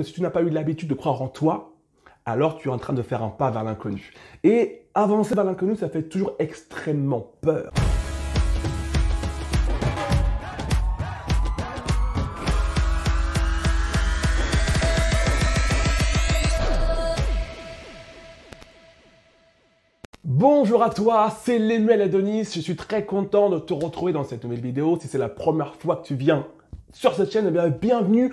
Si tu n'as pas eu l'habitude de croire en toi, alors tu es en train de faire un pas vers l'inconnu. Et avancer vers l'inconnu, ça fait toujours extrêmement peur. Bonjour à toi, c'est Lemuel Adonis. Je suis très content de te retrouver dans cette nouvelle vidéo. Si c'est la première fois que tu viens sur cette chaîne, eh bien, bienvenue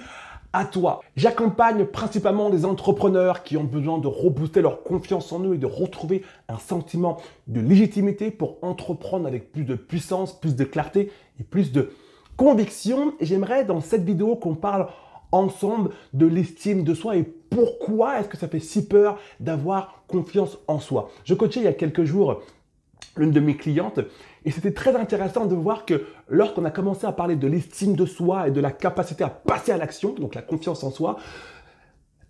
à toi. J'accompagne principalement des entrepreneurs qui ont besoin de rebooster leur confiance en eux et de retrouver un sentiment de légitimité pour entreprendre avec plus de puissance, plus de clarté et plus de conviction. Et j'aimerais dans cette vidéo qu'on parle ensemble de l'estime de soi et pourquoi est-ce que ça fait si peur d'avoir confiance en soi. Je coachais il y a quelques jours l'une de mes clientes et c'était très intéressant de voir que lorsqu'on a commencé à parler de l'estime de soi et de la capacité à passer à l'action, donc la confiance en soi,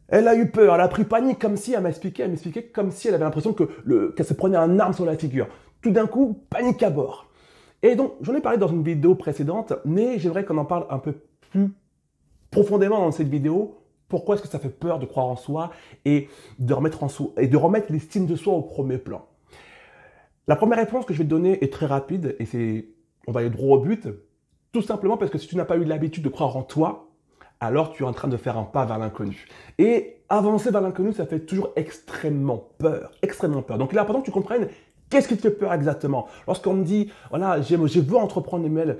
elle a eu peur, elle a pris panique comme si, elle m'expliquait comme si elle avait l'impression qu'elle se prenait un arme sur la figure. Tout d'un coup, panique à bord. Et donc, j'en ai parlé dans une vidéo précédente, mais j'aimerais qu'on en parle un peu plus profondément dans cette vidéo. Pourquoi est-ce que ça fait peur de croire en soi et de remettre l'estime de soi au premier plan? La première réponse que je vais te donner est très rapide et on va aller droit au but. Tout simplement parce que si tu n'as pas eu l'habitude de croire en toi, alors tu es en train de faire un pas vers l'inconnu. Et avancer vers l'inconnu, ça fait toujours extrêmement peur, extrêmement peur. Donc il est important que tu comprennes qu'est-ce qui te fait peur exactement. Lorsqu'on me dit, voilà, je veux entreprendre des mails,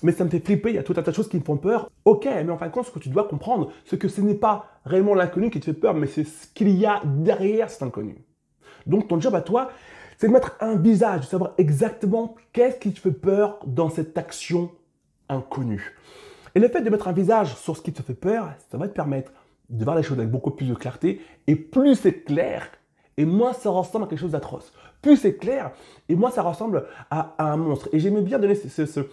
mais ça me fait flipper, il y a tout un tas de choses qui me font peur. Ok, mais en fin de compte, ce que tu dois comprendre, c'est que ce n'est pas réellement l'inconnu qui te fait peur, mais c'est ce qu'il y a derrière cet inconnu. Donc ton job à toi, c'est de mettre un visage, de savoir exactement qu'est-ce qui te fait peur dans cette action inconnue. Et le fait de mettre un visage sur ce qui te fait peur, ça va te permettre de voir les choses avec beaucoup plus de clarté. Et plus c'est clair, et moins ça ressemble à quelque chose d'atroce. Plus c'est clair, et moins ça ressemble à un monstre. Et j'aimais bien donner cette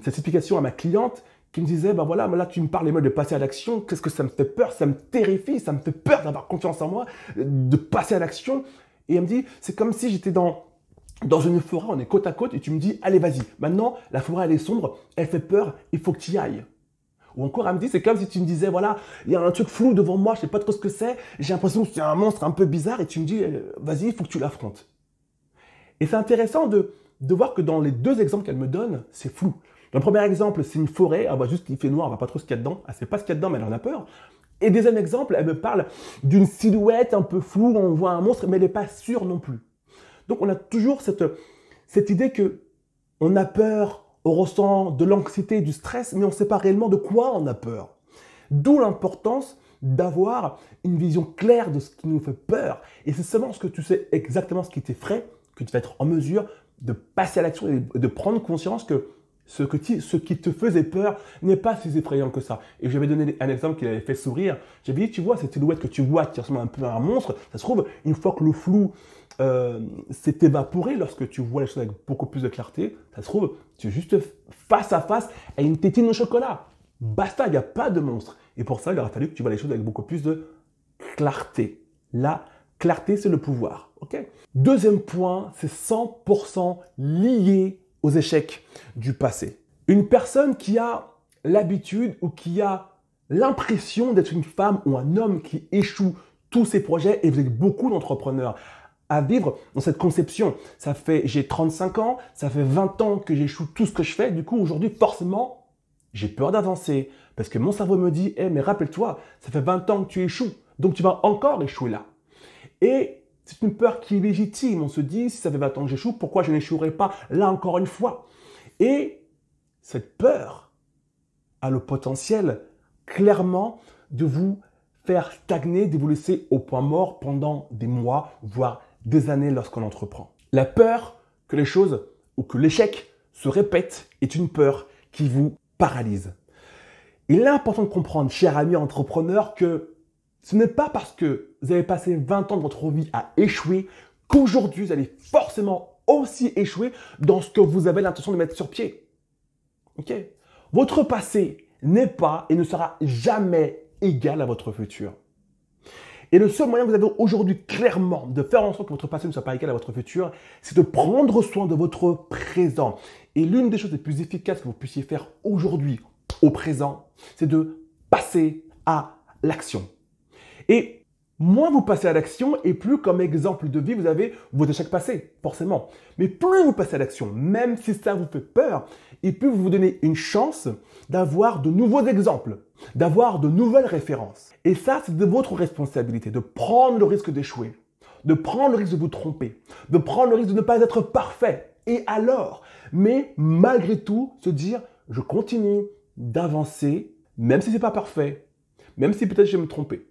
explication à ma cliente qui me disait, ben voilà, là tu me parles de passer à l'action, qu'est-ce que ça me fait peur, ça me terrifie, ça me fait peur d'avoir confiance en moi, de passer à l'action. Et elle me dit, c'est comme si j'étais dans une forêt, on est côte à côte, et tu me dis, allez vas-y, maintenant la forêt elle est sombre, elle fait peur, il faut que tu y ailles. Ou encore elle me dit, c'est comme si tu me disais, voilà, il y a un truc flou devant moi, je sais pas trop ce que c'est, j'ai l'impression que c'est un monstre un peu bizarre, et tu me dis, vas-y, il faut que tu l'affrontes. Et c'est intéressant de voir que dans les deux exemples qu'elle me donne, c'est flou. Dans le premier exemple, c'est une forêt, elle voit juste qu'il fait noir, elle ne voit pas trop ce qu'il y a dedans, elle ne sait pas ce qu'il y a dedans, mais elle en a peur. Et deuxième exemple, elle me parle d'une silhouette un peu floue, on voit un monstre, mais elle n'est pas sûre non plus. Donc on a toujours cette idée que on a peur, on ressent de l'anxiété, du stress, mais on ne sait pas réellement de quoi on a peur. D'où l'importance d'avoir une vision claire de ce qui nous fait peur. Et c'est seulement lorsque tu sais exactement ce qui t'effraie que tu vas être en mesure de passer à l'action et de prendre conscience que ce qui te faisait peur n'est pas si effrayant que ça. Et j'avais donné un exemple qui avait fait sourire. J'avais dit, tu vois, cette silhouette que tu vois qui ressemble un peu à un monstre, ça se trouve, une fois que le flou s'est évaporé, lorsque tu vois les choses avec beaucoup plus de clarté, ça se trouve, tu es juste face à face à une tétine au chocolat. Basta, il n'y a pas de monstre. Et pour ça, il aura fallu que tu vois les choses avec beaucoup plus de clarté. La clarté, c'est le pouvoir. Okay. Deuxième point, c'est 100% lié aux échecs du passé. Une personne qui a l'habitude ou qui a l'impression d'être une femme ou un homme qui échoue tous ses projets, et vous êtes beaucoup d'entrepreneurs à vivre dans cette conception. J'ai 35 ans, ça fait 20 ans que j'échoue tout ce que je fais, du coup aujourd'hui forcément j'ai peur d'avancer parce que mon cerveau me dit, mais rappelle-toi, ça fait 20 ans que tu échoues, donc tu vas encore échouer là. Et c'est une peur qui est légitime. On se dit, si ça fait 20 ans que j'échoue, pourquoi je n'échouerai pas là encore une fois? Et cette peur a le potentiel, clairement, de vous faire stagner, de vous laisser au point mort pendant des mois, voire des années lorsqu'on entreprend. La peur que les choses ou que l'échec se répète est une peur qui vous paralyse. Il est important de comprendre, cher ami entrepreneur, que ce n'est pas parce que vous avez passé 20 ans de votre vie à échouer qu'aujourd'hui vous allez forcément aussi échouer dans ce que vous avez l'intention de mettre sur pied. Okay? Votre passé n'est pas et ne sera jamais égal à votre futur. Et le seul moyen que vous avez aujourd'hui clairement de faire en sorte que votre passé ne soit pas égal à votre futur, c'est de prendre soin de votre présent. Et l'une des choses les plus efficaces que vous puissiez faire aujourd'hui, au présent, c'est de passer à l'action. Et moins vous passez à l'action et plus comme exemple de vie, vous avez vos échecs passés, forcément. Mais plus vous passez à l'action, même si ça vous fait peur, et plus vous vous donnez une chance d'avoir de nouveaux exemples, d'avoir de nouvelles références. Et ça, c'est de votre responsabilité, de prendre le risque d'échouer, de prendre le risque de vous tromper, de prendre le risque de ne pas être parfait. Et alors, mais malgré tout, se dire, je continue d'avancer, même si ce n'est pas parfait, même si peut-être je vais me tromper.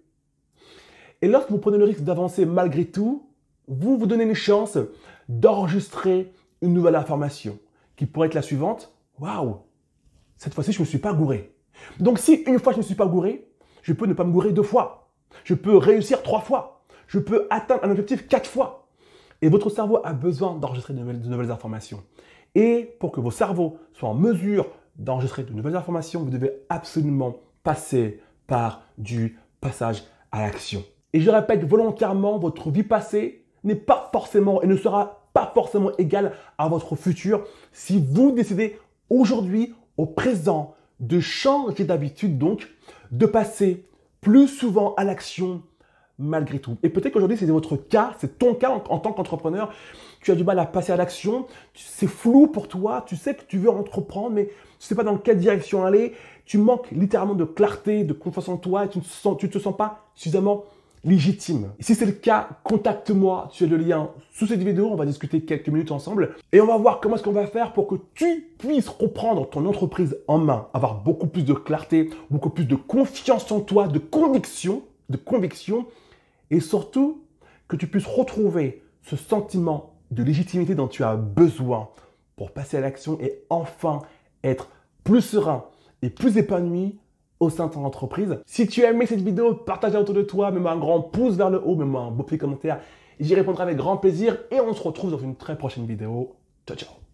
Et lorsque vous prenez le risque d'avancer malgré tout, vous vous donnez une chance d'enregistrer une nouvelle information qui pourrait être la suivante. Waouh, cette fois-ci, je ne me suis pas gouré. Donc si une fois je ne me suis pas gouré, je peux ne pas me gourer 2 fois. Je peux réussir 3 fois. Je peux atteindre un objectif 4 fois. Et votre cerveau a besoin d'enregistrer de nouvelles informations. Et pour que vos cerveaux soient en mesure d'enregistrer de nouvelles informations, vous devez absolument passer par du passage à l'action. Et je répète volontairement, votre vie passée n'est pas forcément et ne sera pas forcément égale à votre futur si vous décidez aujourd'hui, au présent, de changer d'habitude, donc de passer plus souvent à l'action malgré tout. Et peut-être qu'aujourd'hui, c'est votre cas, c'est ton cas en tant qu'entrepreneur. Tu as du mal à passer à l'action, c'est flou pour toi, tu sais que tu veux entreprendre, mais tu ne sais pas dans quelle direction aller. Tu manques littéralement de clarté, de confiance en toi et tu ne te sens pas suffisamment légitime. Et si c'est le cas, contacte-moi, tu as le lien sous cette vidéo, on va discuter quelques minutes ensemble et on va voir comment est-ce qu'on va faire pour que tu puisses reprendre ton entreprise en main, avoir beaucoup plus de clarté, beaucoup plus de confiance en toi, de conviction et surtout que tu puisses retrouver ce sentiment de légitimité dont tu as besoin pour passer à l'action et enfin être plus serein et plus épanoui au sein de ton entreprise. Si tu as aimé cette vidéo, partage-la autour de toi, mets-moi un grand pouce vers le haut, mets-moi un beau petit commentaire. J'y répondrai avec grand plaisir et on se retrouve dans une très prochaine vidéo. Ciao, ciao.